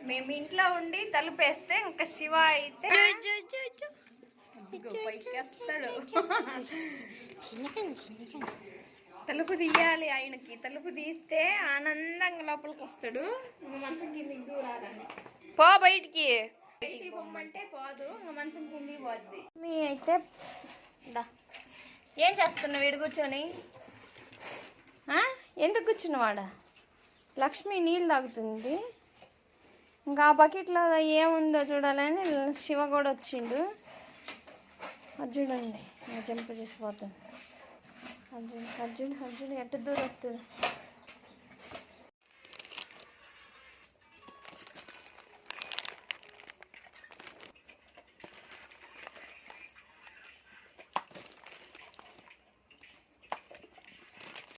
మేము ఇంట్లో ఉండి తలుపేస్తే ఇంకా శివ అయితే తలుపు తీయాలి ఆయనకి. తలుపు తీస్తే ఆనందంగా లోపలికి వస్తాడు. మంచం కిందికి దూరాలని పో బయటికి. బయటికి పొమ్మంటే పోదు, మంచం కిందికి పోద్ది. మీ అయితే ఏం చేస్తున్నావు వీడు కూర్చొని? ఎందుకు కూర్చున్నవాడా? లక్ష్మి నీళ్ళు తాగుతుంది. ఇంకా ఆ బకెట్లో ఏముందో చూడాలని శివ కూడా వచ్చిండు. అది చూడండి, జంప్ చేసిపోతుంది. అర్జున్ ఎట్ట దూరం వస్తుంది.